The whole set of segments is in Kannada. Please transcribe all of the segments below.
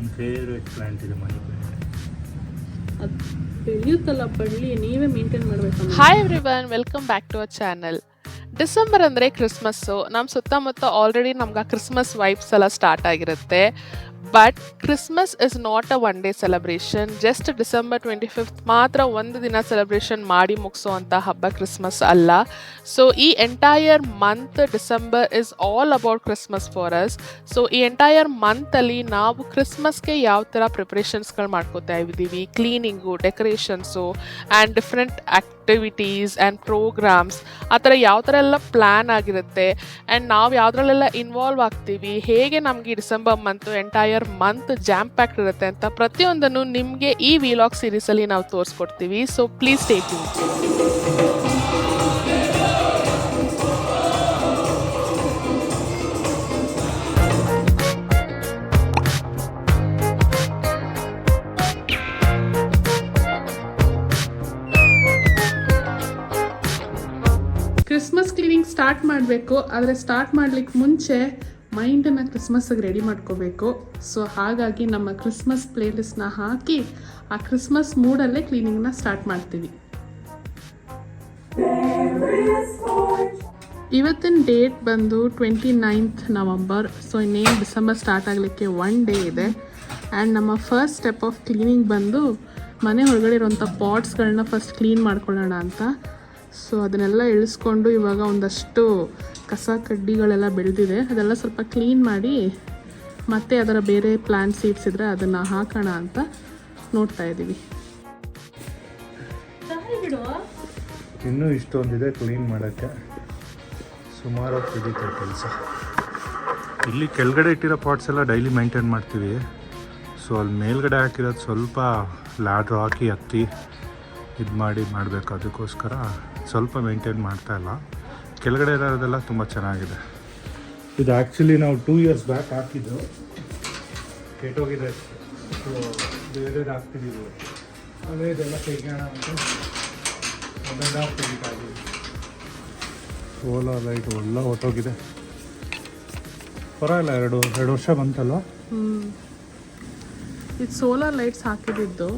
ನನ್ನ ಫೇವ್ರೆಟ್ ಪ್ಲಾಂಟ್ ಇದೆ ಮನಿ ಪ್ಲಾಂಟ್. ಅದು ಬೆಳೆಯುತ್ತಲ್ಲ ಬಳ್ಳಿ, ನೀವೇ ಮೇಂಟೈನ್ ಮಾಡಬೇಕು. Hi everyone, welcome back to our channel. December ಅಂದರೆ ಕ್ರಿಸ್ಮಸ್ಸು. ನಮ್ಮ ಸುತ್ತಮುತ್ತ ಆಲ್ರೆಡಿ ನಮ್ಗೆ ಕ್ರಿಸ್ಮಸ್ ವೈಬ್ಸ್ ಎಲ್ಲ ಸ್ಟಾರ್ಟ್ ಆಗಿರುತ್ತೆ. But Christmas is not a one day celebration. Just December 25th ಮಾತ್ರ ಒಂದು ದಿನ ಸೆಲೆಬ್ರೇಷನ್ ಮಾಡಿ ಮುಗಿಸೋವಂಥ ಹಬ್ಬ ಕ್ರಿಸ್ಮಸ್ ಅಲ್ಲ. ಸೊ ಈ entire month December is all about Christmas for us. So ಈ ಎಂಟೈರ್ ಮಂತಲ್ಲಿ ನಾವು ಕ್ರಿಸ್ಮಸ್ಗೆ ಯಾವ ಥರ ಪ್ರಿಪ್ರೇಷನ್ಸ್ಗಳು ಮಾಡ್ಕೋತಾ ಇದ್ದೀವಿ, cleaning, decorations and different activities and programmes, ಆ ಥರ ಯಾವ ಥರ ಎಲ್ಲ ಪ್ಲ್ಯಾನ್ ಆಗಿರುತ್ತೆ ಆ್ಯಂಡ್ ನಾವು ಯಾವುದ್ರಲ್ಲೆಲ್ಲ ಇನ್ವಾಲ್ವ್ ಆಗ್ತೀವಿ, ಹೇಗೆ ನಮಗೆ December month entire month jam packed ಇರುತ್ತೆ ಅಂತ ಪ್ರತಿಯೊಂದನ್ನು ನಿಮಗೆ ಈ ವಿಲಾಗ್ ಸೀರೀಸಲ್ಲಿ ನಾವು ತೋರಿಸ್ಕೊಡ್ತೀವಿ. So please stay tune. Christmas cleaning start ಮಾಡಬೇಕು, ಆದರೆ ಸ್ಟಾರ್ಟ್ ಮಾಡ್ಲಿಕ್ಕೆ ಮುಂಚೆ ಮೈಂಡನ್ನು ಕ್ರಿಸ್ಮಸ್ಗೆ ರೆಡಿ ಮಾಡ್ಕೋಬೇಕು. ಸೊ ಹಾಗಾಗಿ ನಮ್ಮ ಕ್ರಿಸ್ಮಸ್ ಪ್ಲೇಲಿಸ್ಟ್ನ ಹಾಕಿ ಆ ಕ್ರಿಸ್ಮಸ್ ಮೂಡಲ್ಲೇ ಕ್ಲೀನಿಂಗ್ನ ಸ್ಟಾರ್ಟ್ ಮಾಡ್ತೀವಿ. ಇವತ್ತಿನ ಡೇಟ್ ಬಂದು 29th ನವಂಬರ್. ಸೊ ಇನ್ನೇನು ಡಿಸೆಂಬರ್ ಸ್ಟಾರ್ಟ್ ಆಗಲಿಕ್ಕೆ 1 ಡೇ ಇದೆ. ಆ್ಯಂಡ್ ನಮ್ಮ ಫಸ್ಟ್ ಸ್ಟೆಪ್ ಆಫ್ ಕ್ಲೀನಿಂಗ್ ಬಂದು ಮನೆ ಹೊರಗಡೆ ಇರೋಂಥ ಪಾಟ್ಸ್ಗಳನ್ನ ಫಸ್ಟ್ ಕ್ಲೀನ್ ಮಾಡ್ಕೊಳ್ಳೋಣ ಅಂತ. ಸೊ ಅದನ್ನೆಲ್ಲ ಇಳಿಸ್ಕೊಂಡು ಇವಾಗ ಒಂದಷ್ಟು ಕಸ ಕಡ್ಡಿಗಳೆಲ್ಲ ಬೆಳೆದಿದೆ, ಅದೆಲ್ಲ ಸ್ವಲ್ಪ ಕ್ಲೀನ್ ಮಾಡಿ ಮತ್ತೆ ಅದರ ಬೇರೆ ಪ್ಲಾಂಟ್ ಸೀಡ್ಸ್ ಇದ್ದರೆ ಅದನ್ನು ಹಾಕೋಣ ಅಂತ ನೋಡ್ತಾ ಇದ್ದೀವಿ. ಇನ್ನೂ ಇಷ್ಟೊಂದಿದೆ ಕ್ಲೀನ್ ಮಾಡೋಕ್ಕೆ, ಸುಮಾರು ಹಿಡಿತೆ ಕೆಲಸ. ಇಲ್ಲಿ ಕೆಳಗಡೆ ಇಟ್ಟಿರೋ ಪಾಟ್ಸ್ ಎಲ್ಲ ಡೈಲಿ ಮೇಂಟೈನ್ ಮಾಡ್ತೀವಿ. ಸೊ ಅಲ್ಲಿ ಮೇಲ್ಗಡೆ ಹಾಕಿರೋದು ಸ್ವಲ್ಪ ಲ್ಯಾಡ್ರು ಹಾಕಿ ಹತ್ತಿ ಇದು ಮಾಡಬೇಕು. ಅದಕ್ಕೋಸ್ಕರ ಸ್ವಲ್ಪ ಮೇಂಟೈನ್ ಮಾಡ್ತಾ ಇಲ್ಲ. ಕೆಳಗಡೆ ಇರೋದೆಲ್ಲ ತುಂಬ ಚೆನ್ನಾಗಿದೆ. ಇದು ಆ್ಯಕ್ಚುಲಿ ನಾವು 2 years ಬ್ಯಾಕ್ ಹಾಕಿದ್ದು, ಕೆಟ್ಟೋಗಿದೆ. ಸೊ ಬೇರೆದು ಹಾಕ್ತಿದ್ದೀವಿ. ಅದೇ ಇದೆಲ್ಲ ತೆಗೆಯೋಣ ಅಂತ ಅದೆಲ್ಲ ತೆಗಿತಾ ಇದ್ದೀವಿ. ಸೋಲಾರ್ ಲೈಟ್ ಎಲ್ಲ ಹೊಟ್ಟೋಗಿದೆ. ಪರವಾಗಿಲ್ಲ, ಎರಡು ವರ್ಷ ಬಂತಲ್ವ. ಇದು ಸೋಲಾರ್ ಲೈಟ್ಸ್ ಹಾಕಿದ್ದು,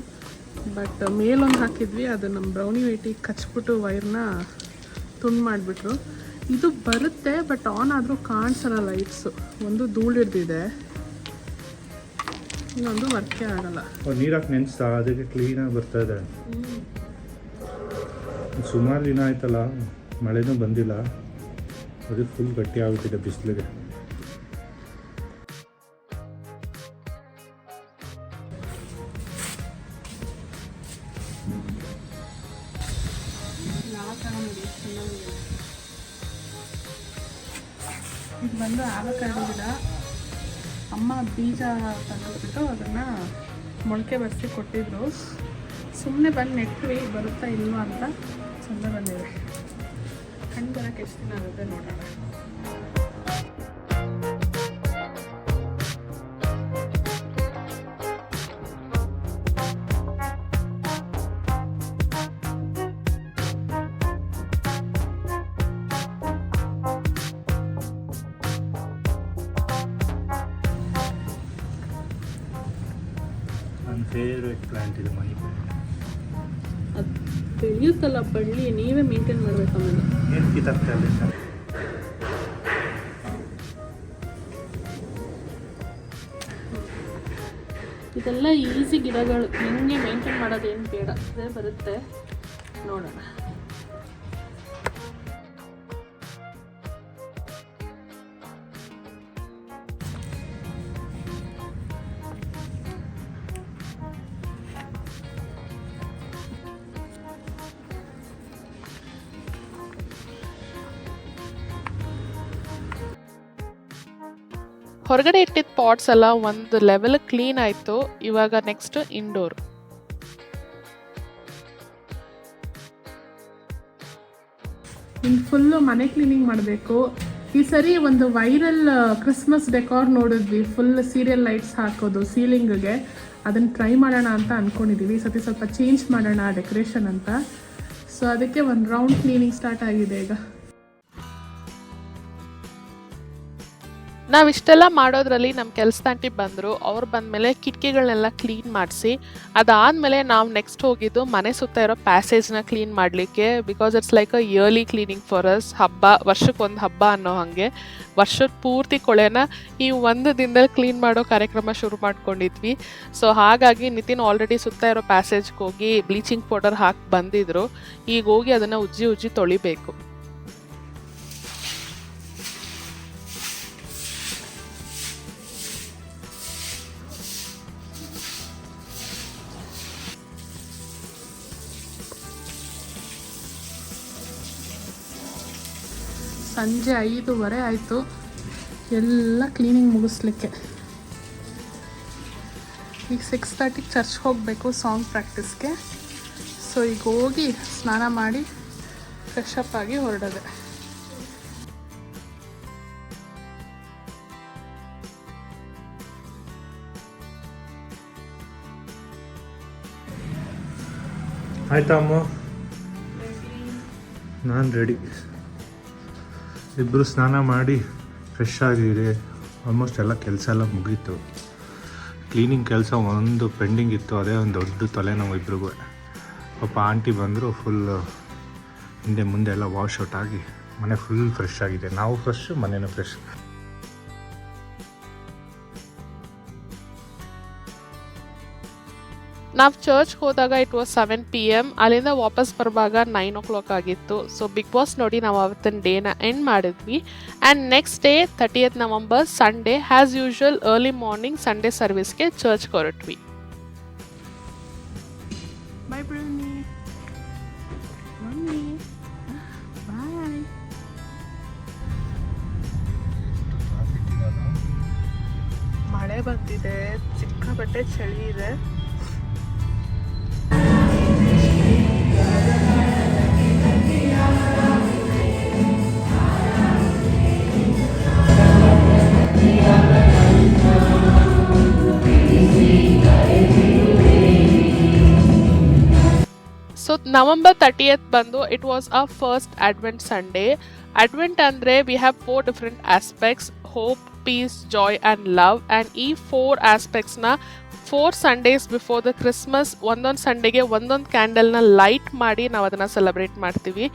ಬಟ್ ಮೇಲೊಂದು ಹಾಕಿದ್ವಿ, ಅದು ನಮ್ಮ ಬ್ರೌನಿ ವೈಟಿಗೆ ಕಚ್ಬಿಟ್ಟು ವೈರ್ನ ತುಂಡು ಮಾಡಿಬಿಟ್ರು. ಇದು ಬರುತ್ತೆ ಬಟ್ ಆನ್ ಆದರೂ ಕಾಣಿಸಲ್ಲ ಲೈಟ್ಸು. ಒಂದು ಧೂಳು ಹಿಡ್ದಿದೆ, ಇನ್ನೊಂದು ವರ್ಕೇ ಆಗಲ್ಲ. ನೀರಾಕಿ ನೆನೆಸ್ತಾ ಅದಕ್ಕೆ ಕ್ಲೀನಾಗಿ ಬರ್ತಾಯಿದೆ. ಸುಮಾರು ದಿನ ಆಯ್ತಲ್ಲ, ಮಳೆನೂ ಬಂದಿಲ್ಲ, ಅದು ಫುಲ್ ಗಟ್ಟಿ ಆಗ್ಬಿಟ್ಟಿದೆ ಬಿಸಿಲಿಗೆ. ಇದು ಬಂದು ಆವಕಾಡೊ ಗಿಡ. ಅಮ್ಮ ಬೀಜ ತಂದುಬಿಟ್ಟು ಅದನ್ನು ಮೊಳಕೆ ಬರೆಸಿ ಕೊಟ್ಟಿದ್ರು. ಸುಮ್ಮನೆ ಬಂದು ನೆಟ್ವಿ, ಬರುತ್ತಾ ಇಲ್ವಾ ಅಂತ. ಚೆಂದ ಬಂದಿದೆ. ಹಣ್ಣು ಬರೋಕ್ಕೆ ಎಷ್ಟು ದಿನ ಆಗುತ್ತೆ ನೋಡೋಣ. ನನ್ನ ಫೇವ್ರೆಟ್ ಪ್ಲಾಂಟ್ ಇದೆ ಮನಿ ಪ್ಲಾಂಟ್. ಅದು ಬೆಳೆಯುತ್ತಲ್ಲ ಬಳ್ಳಿ, ನೀವೇ ಮೇಂಟೈನ್ ಮಾಡಬೇಕು. ಆಮೇಲೆ ಏನು ಕಿತ್ತಾಗ್ತಾ ಇಲ್ಲ ಸರ್. ಇದೆಲ್ಲ ಈಸಿ ಗಿಡಗಳು, ನಿಮಗೆ ಮೇಂಟೈನ್ ಮಾಡೋದೇನು ಬೇಡ, ಅದೇ ಬರುತ್ತೆ. ನೋಡೋಣ. ಹೊರಗಡೆ ಇಟ್ಟಿದ್ದ ಪಾಟ್ಸ್ ಎಲ್ಲ ಒಂದು ಲೆವೆಲ್ ಕ್ಲೀನ್ ಆಯಿತು. ಇವಾಗ ನೆಕ್ಸ್ಟ್ ಇಂಡೋರ್. ಇನ್ನು ಫುಲ್ಲು ಮನೆ ಕ್ಲೀನಿಂಗ್ ಮಾಡಬೇಕು. ಈ ಸರಿ ಒಂದು ವೈರಲ್ ಕ್ರಿಸ್ಮಸ್ ಡೆಕಾರ್ ನೋಡಿದ್ವಿ, ಫುಲ್ ಸೀರಿಯಲ್ ಲೈಟ್ಸ್ ಹಾಕೋದು ಸೀಲಿಂಗ್ಗೆ. ಅದನ್ನು ಟ್ರೈ ಮಾಡೋಣ ಅಂತ ಅಂದ್ಕೊಂಡಿದ್ದೀವಿ. ಈ ಸತಿ ಸ್ವಲ್ಪ ಚೇಂಜ್ ಮಾಡೋಣ ಡೆಕೋರೇಷನ್ ಅಂತ. ಸೊ ಅದಕ್ಕೆ ಒಂದು ರೌಂಡ್ ಕ್ಲೀನಿಂಗ್ ಸ್ಟಾರ್ಟ್ ಆಗಿದೆ ಈಗ. ನಾವಿಷ್ಟೆಲ್ಲ ಮಾಡೋದ್ರಲ್ಲಿ ನಮ್ಮ ಕೆಲಸದಾಂಟಿ ಬಂದರು. ಅವ್ರು ಬಂದಮೇಲೆ ಕಿಟಕಿಗಳನ್ನೆಲ್ಲ ಕ್ಲೀನ್ ಮಾಡಿಸಿ, ಅದಾದಮೇಲೆ ನಾವು ನೆಕ್ಸ್ಟ್ ಹೋಗಿದ್ದು ಮನೆ ಸುತ್ತ ಇರೋ ಪ್ಯಾಸೇಜ್ನ ಕ್ಲೀನ್ ಮಾಡಲಿಕ್ಕೆ. Because it's like a yearly cleaning for us. ಹಬ್ಬ, ವರ್ಷಕ್ಕೊಂದು ಹಬ್ಬ ಅನ್ನೋ ಹಾಗೆ ವರ್ಷದ ಪೂರ್ತಿ ಕೊಳೆನ ಈ ಒಂದು ದಿನದಲ್ಲಿ ಕ್ಲೀನ್ ಮಾಡೋ ಕಾರ್ಯಕ್ರಮ ಶುರು ಮಾಡ್ಕೊಂಡಿದ್ವಿ. ಸೊ ಹಾಗಾಗಿ ನಿತಿನ್ ಆಲ್ರೆಡಿ ಸುತ್ತ ಇರೋ ಪ್ಯಾಸೇಜ್ಗೆ ಹೋಗಿ ಬ್ಲೀಚಿಂಗ್ ಪೌಡರ್ ಹಾಕಿ ಬಂದಿದ್ರು. ಈಗ ಹೋಗಿ ಅದನ್ನು ಉಜ್ಜಿ ತೊಳಿಬೇಕು. ಸಂಜೆ 5:15 ಆಯಿತು ಎಲ್ಲ ಕ್ಲೀನಿಂಗ್ ಮುಗಿಸ್ಲಿಕ್ಕೆ. ಈಗ 6:30ಗೆ ಚರ್ಚ್ಗೆ ಹೋಗಬೇಕು ಸಾಂಗ್ ಪ್ರಾಕ್ಟೀಸ್ಗೆ. ಸೊ ಈಗ ಹೋಗಿ ಸ್ನಾನ ಮಾಡಿ ಫ್ರೆಶ್ ಅಪ್ ಆಗಿ ಹೊರಡೋದೆ. ಆಯ್ತಾ ಅಮ್ಮ? ನಾನು ರೆಡಿ. ಇಬ್ಬರು ಸ್ನಾನ ಮಾಡಿ ಫ್ರೆಶ್ ಆಗಿರಿ. ಆಲ್ಮೋಸ್ಟ್ ಎಲ್ಲ ಕೆಲಸ ಎಲ್ಲ ಮುಗೀತು. ಕ್ಲೀನಿಂಗ್ ಕೆಲಸ ಒಂದು ಪೆಂಡಿಂಗ್ ಇತ್ತು, ಅದೇ ಒಂದು ದೊಡ್ಡ ತಲೆನೋವು ಇಬ್ರಿಗೂ. ಪಾಪ ಆಂಟಿ ಬಂದರು, ಫುಲ್ ಹಿಂದೆ ಮುಂದೆ ಎಲ್ಲ ವಾಶ್ ಔಟ್ ಆಗಿ ಮನೆ ಫುಲ್ ಫ್ರೆಶ್ ಆಗಿದೆ. ನಾವು ಫ್ರೆಶ್, ಮನೆಯೂ ಫ್ರೆಶ್. ನಾವು ಚರ್ಚ್ಗೆ ಹೋದಾಗ ಇಟ್ ವಾಸ್ 7 PM. ಅಲ್ಲಿಂದ ವಾಪಸ್ ಬರುವಾಗ 9 o'clock ಆಗಿತ್ತು. ಸೊ ಬಿಗ್ ಬಾಸ್ ನೋಡಿ ನಾವು ಅವತ್ತಿನ ಡೇನ ಎಂಡ್ ಮಾಡಿದ್ವಿ. And next day 30th November Sunday as usual early morning Sunday ಸರ್ವಿಸ್ಗೆ ಚರ್ಚ್ಗೆ ಹೊರಟ್ವಿ. Bye Brownie. Mummy bye. ಮಳೆ ಬಂದಿದೆ, ಸಿಕ್ಕಾಪಟ್ಟೆ ಚಳಿ ಇದೆ. ಸೊ November 30th ಬಂದು it was a first advent Sunday. Advent ಅಂದರೆ we have 4 different aspects: hope, peace, joy and love. And ಈ 4 ಆಸ್ಪೆಕ್ಟ್ಸ್ನ 4 Sundays ಬಿಫೋರ್ ದ ಕ್ರಿಸ್ಮಸ್ ಒಂದೊಂದು ಸಂಡೇಗೆ ಒಂದೊಂದು ಕ್ಯಾಂಡಲ್ನ ಲೈಟ್ ಮಾಡಿ ನಾವು ಅದನ್ನು ಸೆಲೆಬ್ರೇಟ್ ಮಾಡ್ತೀವಿ.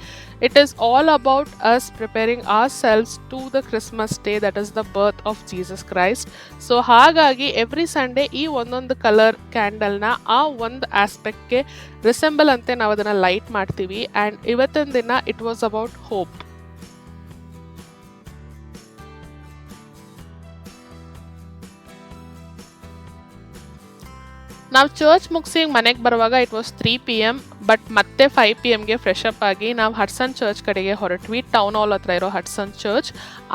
It is all about us preparing ourselves to the Christmas day, that is the birth of Jesus Christ. So ಹಾಗಾಗಿ ಎವ್ರಿ ಸಂಡೇ ಈ ಒಂದೊಂದು ಕಲರ್ ಕ್ಯಾಂಡಲ್ನ ಆ ಒಂದು ಆಸ್ಪೆಕ್ಟ್ಗೆ ರಿಸೆಂಬಲ್ ಅಂತೆ ನಾವು ಅದನ್ನು ಲೈಟ್ ಮಾಡ್ತೀವಿ. ಆ್ಯಂಡ್ ಇವತ್ತಿನ ದಿನ ಇಟ್ ವಾಸ್ ಅಬೌಟ್ ಹೋಪ್. ನಾವು ಚರ್ಚ್ ಮುಗಿಸಿ ಮನೆಗೆ ಬರುವಾಗ ಇಟ್ ವಾಸ್ 3 PM. ಬಟ್ ಮತ್ತೆ 5 PMಗೆ ಫ್ರೆಶ್ ಅಪ್ ಆಗಿ ನಾವು ಹಡ್ಸನ್ ಚರ್ಚ್ ಕಡೆಗೆ ಹೊರಟ್ವಿ. ಟೌನ್ ಹಾಲ್ ಹತ್ರ ಇರೋ ಹಡ್ಸನ್ ಚರ್ಚ್.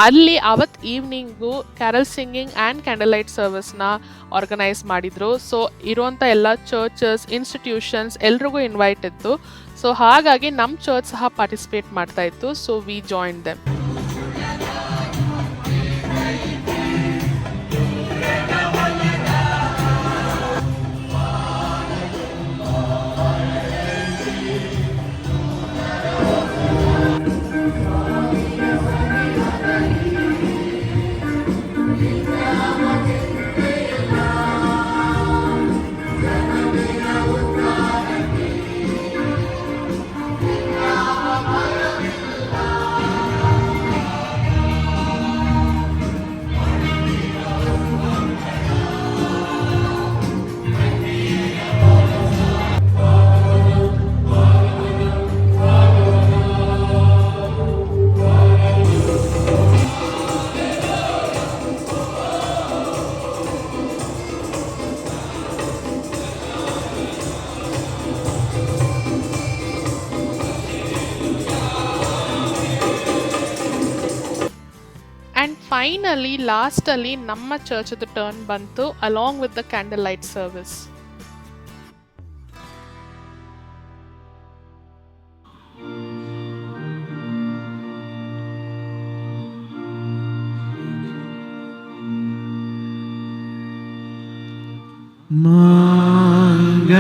ಅಲ್ಲಿ ಅವತ್ತು evening carol singing and candle light ಸರ್ವಿಸ್ನ ಆರ್ಗನೈಸ್ ಮಾಡಿದರು. ಸೊ ಇರುವಂಥ ಎಲ್ಲ ಚರ್ಚಸ್, ಇನ್ಸ್ಟಿಟ್ಯೂಷನ್ಸ್ ಎಲ್ರಿಗೂ ಇನ್ವೈಟ್ ಇತ್ತು. ಸೊ ಹಾಗಾಗಿ ನಮ್ಮ ಚರ್ಚ್ ಸಹ ಪಾರ್ಟಿಸಿಪೇಟ್ ಮಾಡ್ತಾ ಇತ್ತು. So we join them. And finally ಲಾಸ್ಟಲ್ಲಿ ನಮ್ಮ ಚರ್ಚದ ಟರ್ನ್ ಬಂತು along with the candle light service.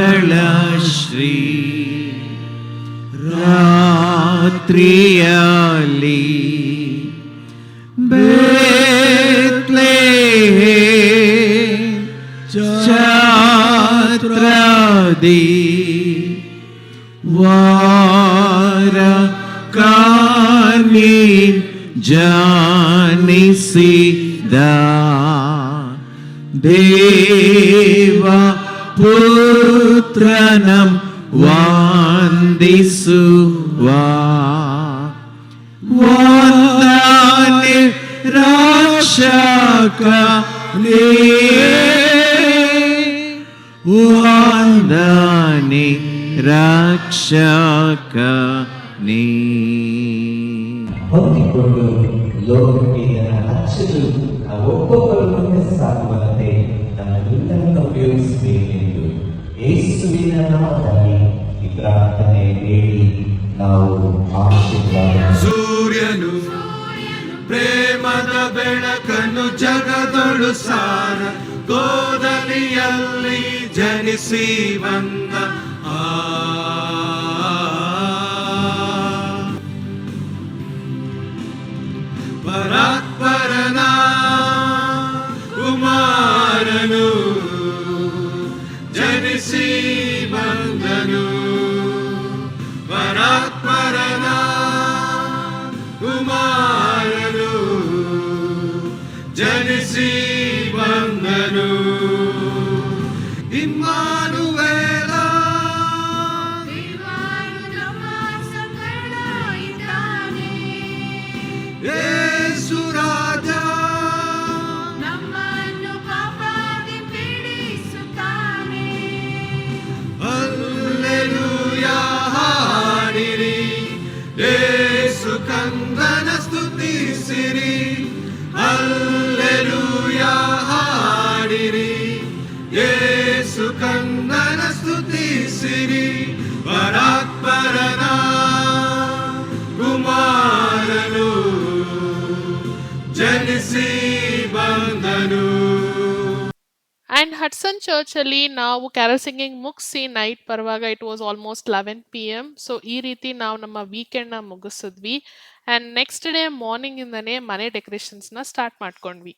ಮಂಗಳಶ್ರೀ ರಾತ್ರಿಯಲ್ಲಿ ಬೇತ್ಲೆಹೇಮಿನ ವಾರ ಕಾನೀನ್ ಜಾನಿಸಿದ ದೇವ ಪುತ್ರನಂ ವಂದಿಸುವ ವಂದನೆ ರಕ್ಷಕನೇ ವಂದನೆ ರಕ್ಷಕನೇ. ಹೊಂದಿಕೊಂಡು ಲೋಕಕ್ಕೆ ನನ್ನ ಅಚ್ಚರು ಒಬ್ಬೊಬ್ಬರನ್ನು ಸಾಕುವಂತೆ ನಮ್ಮನ್ನೆಲ್ಲರನ್ನು ಉಪಯೋಗಿಸಬೇಕೆಂದು ಯೇಸುವಿನ ನಾಮದಲ್ಲಿ ಈ ಪ್ರಾರ್ಥನೆ ಬೇಡಿ ನಾವು ಆಶೀರ್ವಾದ. ಸೂರ್ಯನು ಪ್ರೇಮದ ಬೆಳಕನ್ನು ಜಗದೊಳು ಸಾರ ಗೋದಲಿಯಲ್ಲಿ ಜನಿಸಿ ಬಂದ ಪರಾತ್ಪರನ ಕುಮಾರನು ಜನಿಸಿ ಬಂದನು. ಪರಾತ್ಪರನ ಕುಮಾರನು ಜನಿಸಿ ಬಂದನು. ಇಮ್ಮಾನುವೇಲ ಯೇಸು ರಾಜ ನಮ್ಮನ್ನು ಪಾಪದಿ ಪೀಡಿಸುತ್ತಾನೆ. ಹಲ್ಲೆಲೂಯಾ ಹಾಡಿರಿ, ಯೇಸು ಕಂದನ ಸ್ತುತಿಸಿರಿ. ಹಲ್ಲೆಲೂಯಾ ಹಾಡಿರಿ, ಯೇಸು ಕಂದನ ಸ್ತುತಿಸಿರಿ. ಪರಾತ್ಪರನ ಕುಮಾರನು ಜನಿಸಿ ಬಂದನು. ಆ್ಯಂಡ್ ಹಡ್ಸನ್ ಚರ್ಚಲ್ಲಿ ನಾವು ಕ್ಯಾರಲ್ ಸಿಂಗಿಂಗ್ ಮುಗಿಸಿ ನೈಟ್ ಬರುವಾಗ it was almost 11 PM. So ಈ ರೀತಿ ನಾವು ನಮ್ಮ ವೀಕೆಂಡ್ನ ಮುಗಿಸಿದ್ವಿ. ಆ್ಯಂಡ್ ನೆಕ್ಸ್ಟ್ ಡೇ ಮಾರ್ನಿಂಗಿಂದನೇ ಮನೆ ಡೆಕೋರೇಷನ್ಸ್ನ ಸ್ಟಾರ್ಟ್ ಮಾಡ್ಕೊಂಡ್ವಿ.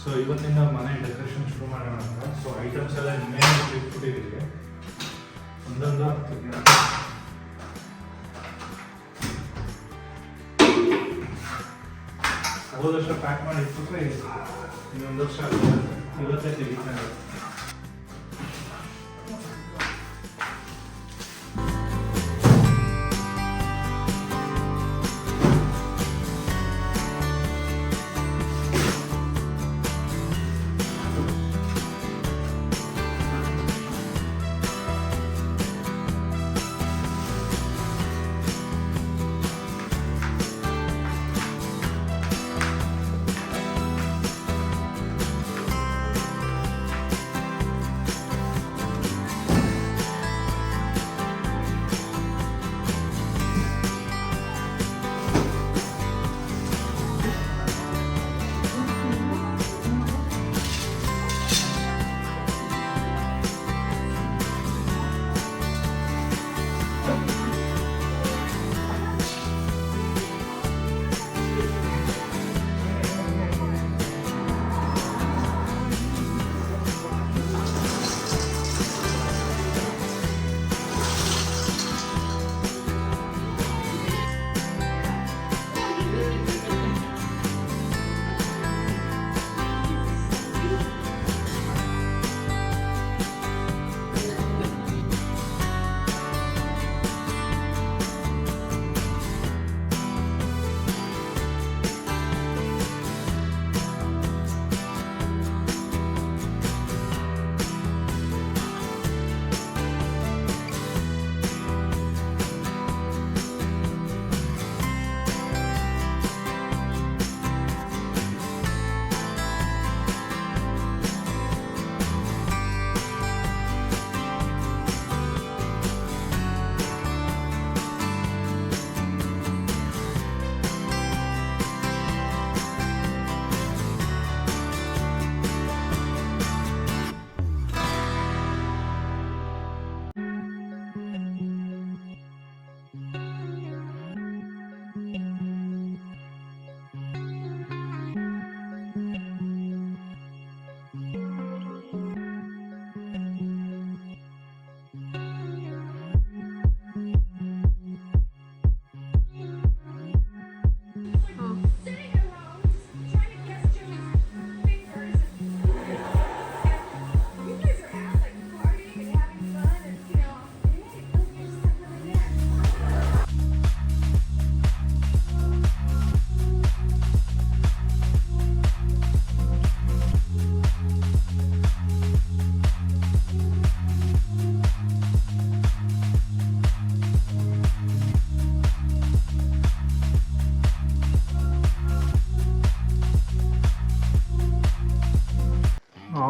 ಸೊ ಇವತ್ತಿಂದ ಮನೆ ಡೆಕೋರೇಷನ್ ಶುರು ಮಾಡೋಣ ಅಂತ. ಸೊ ಐಟಮ್ಸ್ ಎಲ್ಲ ನಿನ್ನೆ ಇಟ್ಬಿಟ್ಟಿದ್ದೀವಿ. ಒಂದೊಂದು ಹೋದ ವರ್ಷ ಪ್ಯಾಕ್ ಮಾಡಿ ಇಟ್ಬಿಟ್ರೆ ಇನ್ನೊಂದು ವರ್ಷ ಇವತ್ತೇ ತೆಗಿತಾನೆ.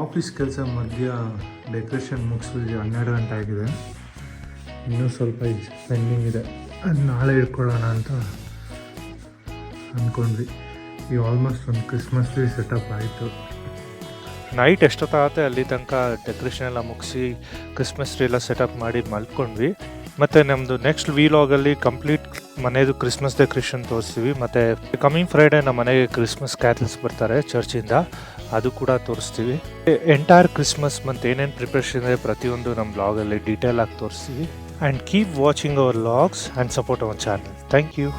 ಆಫೀಸ್ ಕೆಲಸ ಮಧ್ಯ ಡೆಕೋರೇಷನ್ ಮುಗಿಸಿದ್ವಿ, 12 ಗಂಟೆ ಆಗಿದೆ. ಇನ್ನೂ ಸ್ವಲ್ಪ ಪೆಂಡಿಂಗ್ ಇದೆ, ಅದು ನಾಳೆ ಇಟ್ಕೊಳ್ಳೋಣ ಅಂತ ಅಂದ್ಕೊಂಡ್ವಿ. ಈಗ ಆಲ್ಮೋಸ್ಟ್ ಒಂದು ಕ್ರಿಸ್ಮಸ್ ಟ್ರೀ ಸೆಟಪ್ ಆಯಿತು. ನೈಟ್ ಎಷ್ಟೊತ್ತಾಗುತ್ತೆ ಅಲ್ಲಿ ತನಕ ಡೆಕೋರೇಷನ್ ಎಲ್ಲ ಮುಗಿಸಿ ಕ್ರಿಸ್ಮಸ್ ಟ್ರೀ ಎಲ್ಲ ಸೆಟಪ್ ಮಾಡಿ ಮಲ್ಕೊಂಡ್ವಿ. ಮತ್ತು ನಮ್ಮದು ನೆಕ್ಸ್ಟ್ ವಿಲಾಗಲ್ಲಿ ಕಂಪ್ಲೀಟ್ ಮನೆಯದು ಕ್ರಿಸ್ಮಸ್ ಡೆಕೋರೇಷನ್ ತೋರಿಸ್ತೀವಿ. ಮತ್ತು ಕಮಿಂಗ್ ಫ್ರೈಡೇ ನಮ್ಮ ಮನೆಗೆ ಕ್ರಿಸ್ಮಸ್ ಕ್ಯಾಟಲ್ಸ್ ಬರ್ತಾರೆ ಚರ್ಚಿಂದ, ಅದು ಕೂಡ ತೋರಿಸ್ತೀವಿ. ಎಂಟೈರ್ ಕ್ರಿಸ್ಮಸ್ ಮಂತ್ ಏನೇನು ಪ್ರಿಪ್ರೇಷನ್ ಇದೆ ಪ್ರತಿಯೊಂದು ನಮ್ಮ ಬ್ಲಾಗಲ್ಲಿ ಡೀಟೇಲ್ ಆಗಿ ತೋರಿಸ್ತೀವಿ. And keep watching our vlogs and support our channel. Thank you.